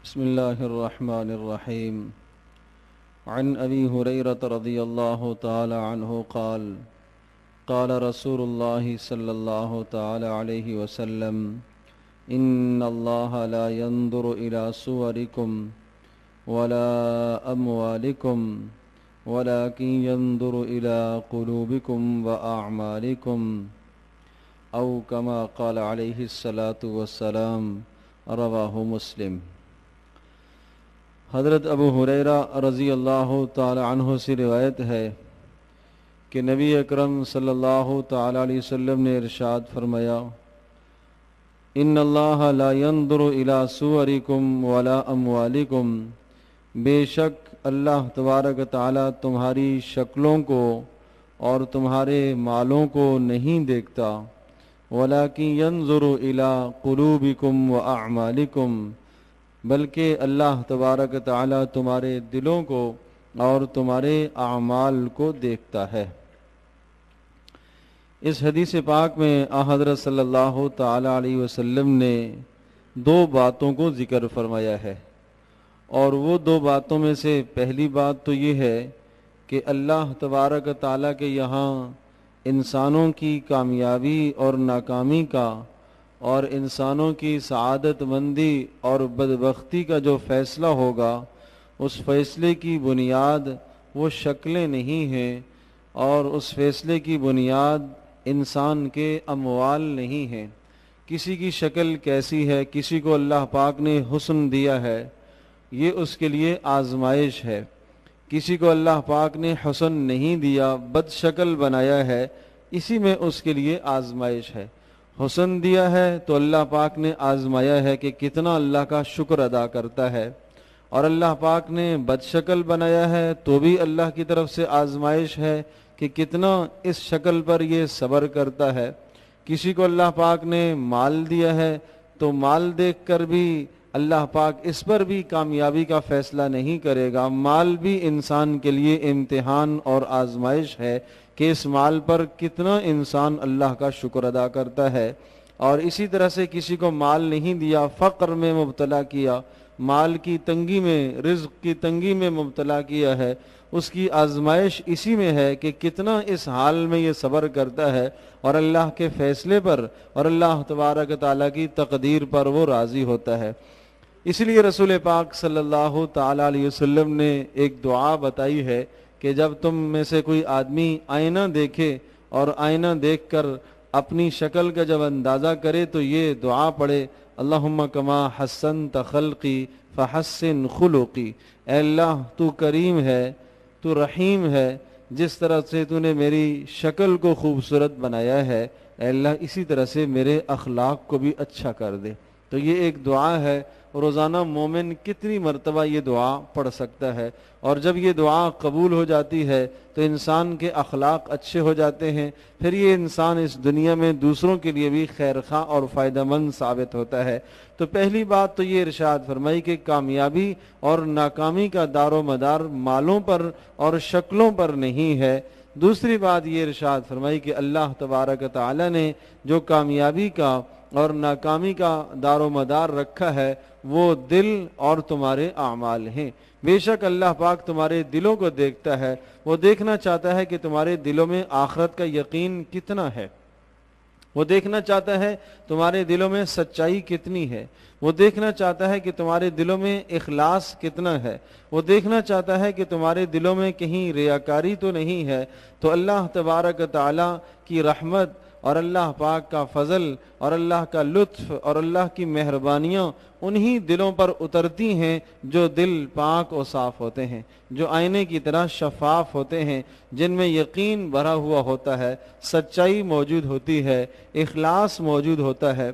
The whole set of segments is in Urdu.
بسم الله الرحمن الرحيم. عن أبي هريرة رضي الله تعالى عنه قال قال رسول الله صلى الله تعالى عليه وسلم إن الله لا ينظر إلى صوركم ولا أموالكم ولكن ينظر إلى قلوبكم وأعمالكم أو كما قال عليه الصلاة والسلام. رواه مسلم. حضرت ابو ہریرہ رضی اللہ تعالی عنہ سے روایت ہے کہ نبی اکرم صلی اللہ تعالی علیہ وسلم نے ارشاد فرمایا، ان اللہ لا ينظر الى صورکم ولا اموالکم، بے شک اللہ تبارک تعالی تمہاری شکلوں کو اور تمہارے مالوں کو نہیں دیکھتا، ولکن ينظر الى قلوبکم واعمالکم، بلکہ اللہ تبارک تعالی تمہارے دلوں کو اور تمہارے اعمال کو دیکھتا ہے۔ اس حدیث پاک میں حضرت صلی اللہ تعالی علیہ وسلم نے دو باتوں کو ذکر فرمایا ہے، اور وہ دو باتوں میں سے پہلی بات تو یہ ہے کہ اللہ تبارک تعالی کے یہاں انسانوں کی کامیابی اور ناکامی کا اور انسانوں کی سعادت مندی اور بدبختی کا جو فیصلہ ہوگا، اس فیصلے کی بنیاد وہ شکلیں نہیں ہیں، اور اس فیصلے کی بنیاد انسان کے اموال نہیں ہیں۔ کسی کی شکل کیسی ہے، کسی کو اللہ پاک نے حسن دیا ہے، یہ اس کے لیے آزمائش ہے۔ کسی کو اللہ پاک نے حسن نہیں دیا، بد شکل بنایا ہے، اسی میں اس کے لیے آزمائش ہے۔ حسن دیا ہے تو اللہ پاک نے آزمایا ہے کہ کتنا اللہ کا شکر ادا کرتا ہے، اور اللہ پاک نے بد شکل بنایا ہے تو بھی اللہ کی طرف سے آزمائش ہے کہ کتنا اس شکل پر یہ صبر کرتا ہے۔ کسی کو اللہ پاک نے مال دیا ہے تو مال دیکھ کر بھی اللہ پاک اس پر بھی کامیابی کا فیصلہ نہیں کرے گا۔ مال بھی انسان کے لیے امتحان اور آزمائش ہے کہ اس مال پر کتنا انسان اللہ کا شکر ادا کرتا ہے۔ اور اسی طرح سے کسی کو مال نہیں دیا، فقر میں مبتلا کیا، مال کی تنگی میں، رزق کی تنگی میں مبتلا کیا ہے، اس کی آزمائش اسی میں ہے کہ کتنا اس حال میں یہ صبر کرتا ہے اور اللہ کے فیصلے پر اور اللہ تبارک تعالیٰ کی تقدیر پر وہ راضی ہوتا ہے۔ اس لیے رسول پاک صلی اللہ تعالیٰ علیہ وسلم نے ایک دعا بتائی ہے کہ جب تم میں سے کوئی آدمی آئینہ دیکھے اور آئینہ دیکھ کر اپنی شکل کا جب اندازہ کرے تو یہ دعا پڑھے، اللہم کما حسنت خلقی فحسن خلقی، اے اللہ تو کریم ہے، تو رحیم ہے، جس طرح سے تو نے میری شکل کو خوبصورت بنایا ہے، اے اللہ اسی طرح سے میرے اخلاق کو بھی اچھا کر دے۔ تو یہ ایک دعا ہے، روزانہ مومن کتنی مرتبہ یہ دعا پڑھ سکتا ہے، اور جب یہ دعا قبول ہو جاتی ہے تو انسان کے اخلاق اچھے ہو جاتے ہیں، پھر یہ انسان اس دنیا میں دوسروں کے لیے بھی خیر خواہ اور فائدہ مند ثابت ہوتا ہے۔ تو پہلی بات تو یہ ارشاد فرمائی کہ کامیابی اور ناکامی کا دار و مدار مالوں پر اور شکلوں پر نہیں ہے۔ دوسری بات یہ ارشاد فرمائی کہ اللہ تبارک تعالی نے جو کامیابی کا اور ناکامی کا دار و مدار رکھا ہے وہ دل اور تمہارے اعمال ہیں۔ بے شک اللہ پاک تمہارے دلوں کو دیکھتا ہے، وہ دیکھنا چاہتا ہے کہ تمہارے دلوں میں آخرت کا یقین کتنا ہے، وہ دیکھنا چاہتا ہے تمہارے دلوں میں سچائی کتنی ہے، وہ دیکھنا چاہتا ہے کہ تمہارے دلوں میں اخلاص کتنا ہے، وہ دیکھنا چاہتا ہے کہ تمہارے دلوں میں کہیں ریاکاری تو نہیں ہے۔ تو اللہ تبارک تعالیٰ کی رحمت اور اللہ پاک کا فضل اور اللہ کا لطف اور اللہ کی مہربانیاں انہی دلوں پر اترتی ہیں جو دل پاک و صاف ہوتے ہیں، جو آئینے کی طرح شفاف ہوتے ہیں، جن میں یقین بھرا ہوا ہوتا ہے، سچائی موجود ہوتی ہے، اخلاص موجود ہوتا ہے۔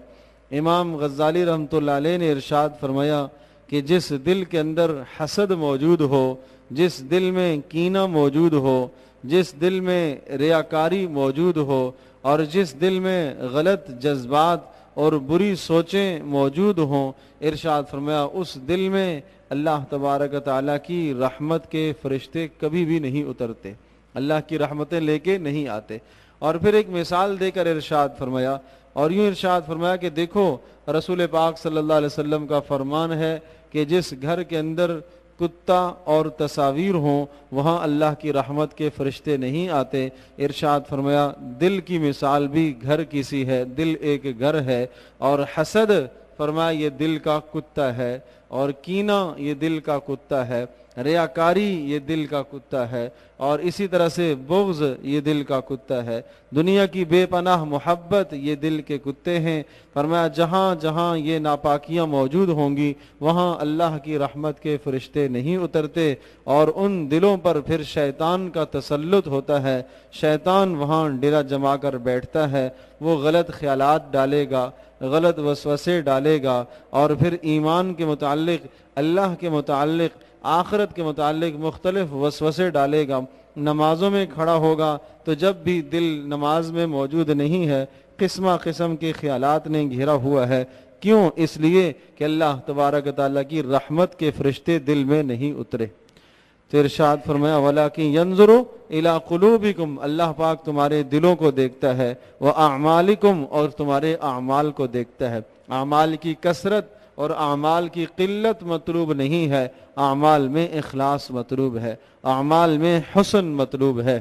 امام غزالی رحمۃ اللہ علیہ نے ارشاد فرمایا کہ جس دل کے اندر حسد موجود ہو، جس دل میں کینہ موجود ہو، جس دل میں ریاکاری موجود ہو، اور جس دل میں غلط جذبات اور بری سوچیں موجود ہوں، ارشاد فرمایا اس دل میں اللہ تبارک تعالیٰ کی رحمت کے فرشتے کبھی بھی نہیں اترتے، اللہ کی رحمتیں لے کے نہیں آتے۔ اور پھر ایک مثال دے کر ارشاد فرمایا اور یوں ارشاد فرمایا کہ دیکھو رسول پاک صلی اللہ علیہ وسلم کا فرمان ہے کہ جس گھر کے اندر کتا اور تصاویر ہوں وہاں اللہ کی رحمت کے فرشتے نہیں آتے۔ ارشاد فرمایا دل کی مثال بھی گھر کی سی ہے، دل ایک گھر ہے، اور حسد فرمایا یہ دل کا کتا ہے، اور کینہ یہ دل کا کتا ہے، ریاکاری یہ دل کا کتا ہے، اور اسی طرح سے بغض یہ دل کا کتا ہے، دنیا کی بے پناہ محبت یہ دل کے کتے ہیں۔ فرمایا جہاں جہاں یہ ناپاکیاں موجود ہوں گی وہاں اللہ کی رحمت کے فرشتے نہیں اترتے، اور ان دلوں پر پھر شیطان کا تسلط ہوتا ہے، شیطان وہاں ڈیرا جما کر بیٹھتا ہے، وہ غلط خیالات ڈالے گا، غلط وسوسے ڈالے گا، اور پھر ایمان کے متعلق، اللہ کے متعلق، آخرت کے متعلق مختلف وسوسے ڈالے گا۔ نمازوں میں کھڑا ہوگا تو جب بھی دل نماز میں موجود نہیں ہے قسمہ قسم کے خیالات نے گھیرا ہوا ہے، کیوں؟ اس لیے کہ اللہ تبارک تعالیٰ کی رحمت کے فرشتے دل میں نہیں اترے۔ تو ارشاد فرمایا وَلَٰكِن يَنظُرُ إِلَىٰ قُلُوبِكُمْ، اللہ پاک تمہارے دلوں کو دیکھتا ہے، وَأَعْمَالِكُمْ، اور تمہارے اعمال کو دیکھتا ہے۔ اعمال کی کثرت اور اعمال کی قلت مطلوب نہیں ہے، اعمال میں اخلاص مطلوب ہے، اعمال میں حسن مطلوب ہے۔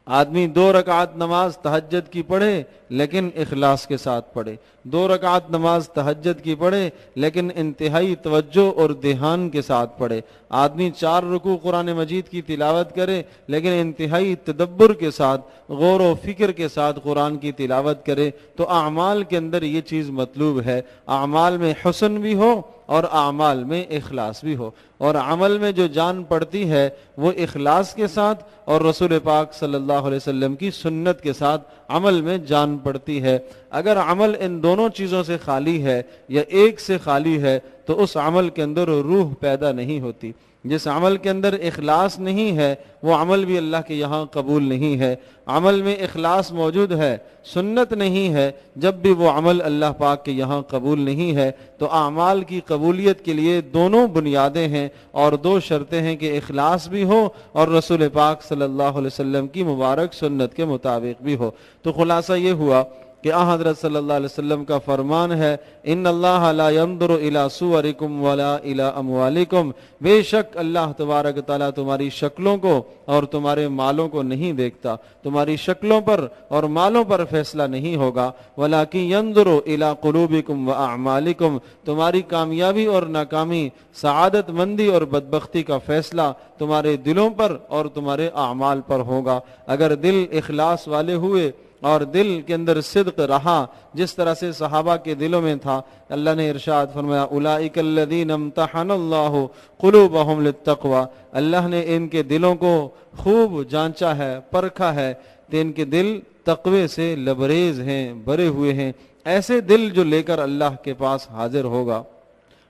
آدمی 2 رکعت نماز تہجد کی پڑھے لیکن اخلاص کے ساتھ پڑھے، 2 رکعت نماز تہجد کی پڑھے لیکن انتہائی توجہ اور دھیان کے ساتھ پڑھے۔ آدمی 4 رکوع قرآن مجید کی تلاوت کرے لیکن انتہائی تدبر کے ساتھ، غور و فکر کے ساتھ قرآن کی تلاوت کرے، تو اعمال کے اندر یہ چیز مطلوب ہے، اعمال میں حسن بھی ہو اور اعمال میں اخلاص بھی ہو، اور عمل میں جو جان پڑتی ہے وہ اخلاص کے ساتھ اور رسول پاک صلی اللہ علیہ وسلم کی سنت کے ساتھ عمل میں جان پڑتی ہے۔ اگر عمل ان دونوں چیزوں سے خالی ہے یا ایک سے خالی ہے تو اس عمل کے اندر روح پیدا نہیں ہوتی۔ جس عمل کے اندر اخلاص نہیں ہے وہ عمل بھی اللہ کے یہاں قبول نہیں ہے۔ عمل میں اخلاص موجود ہے، سنت نہیں ہے، جب بھی وہ عمل اللہ پاک کے یہاں قبول نہیں ہے۔ تو اعمال کی قبولیت کے لیے دونوں بنیادیں ہیں اور 2 شرطیں ہیں کہ اخلاص بھی ہو اور رسول پاک صلی اللہ علیہ وسلم کی مبارک سنت کے مطابق بھی ہو۔ تو خلاصہ یہ ہوا کہ حضرت صلی اللہ علیہ وسلم کا فرمان ہے ان اللہ لا ينظر الى صورکم ولا الى اموالکم، بے شک اللہ تبارک تعالیٰ تمہاری شکلوں کو اور تمہارے مالوں کو نہیں دیکھتا، تمہاری شکلوں پر اور مالوں پر فیصلہ نہیں ہوگا، ولکن ينظر الى قلوبکم واعمالکم، تمہاری کامیابی اور ناکامی، سعادت مندی اور بدبختی کا فیصلہ تمہارے دلوں پر اور تمہارے اعمال پر ہوگا۔ اگر دل اخلاص والے ہوئے اور دل کے اندر صدق رہا جس طرح سے صحابہ کے دلوں میں تھا، اللہ نے ارشاد فرمایا اولئک الذین امتحن اللہ قلوبہم للتقوی، اللہ نے ان کے دلوں کو خوب جانچا ہے، پرکھا ہے، تو ان کے دل تقوی سے لبریز ہیں، بھرے ہوئے ہیں۔ ایسے دل جو لے کر اللہ کے پاس حاضر ہوگا،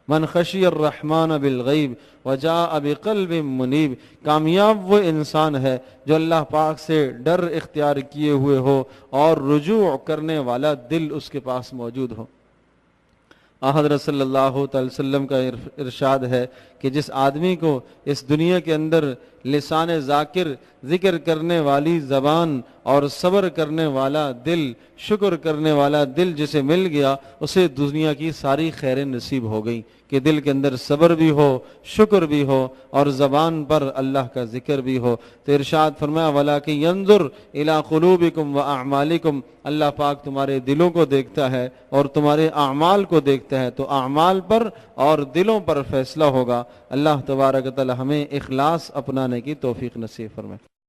من خشی الرحمن بالغیب وجاء بقلب منیب، کامیاب وہ انسان ہے جو اللہ پاک سے ڈر اختیار کیے ہوئے ہو اور رجوع کرنے والا دل اس کے پاس موجود ہو۔ حضرت صلی اللہ تعالی وسلم کا ارشاد ہے کہ جس آدمی کو اس دنیا کے اندر لسان ذاکر، ذکر کرنے والی زبان اور صبر کرنے والا دل، شکر کرنے والا دل جسے مل گیا، اسے دنیا کی ساری خیریں نصیب ہو گئی، کہ دل کے اندر صبر بھی ہو، شکر بھی ہو اور زبان پر اللہ کا ذکر بھی ہو۔ تو ارشاد فرمایا وَلَٰكِن يَنظُرْ إِلَىٰ قُلُوبِكُمْ وَأَعْمَالِكُمْ، اللہ پاک تمہارے دلوں کو دیکھتا ہے اور تمہارے اعمال کو دیکھتا ہے، تو اعمال پر اور دلوں پر فیصلہ ہوگا۔ اللہ تبارک و تعالی ہمیں اخلاص اپنانے کی توفیق نصیب فرمائے۔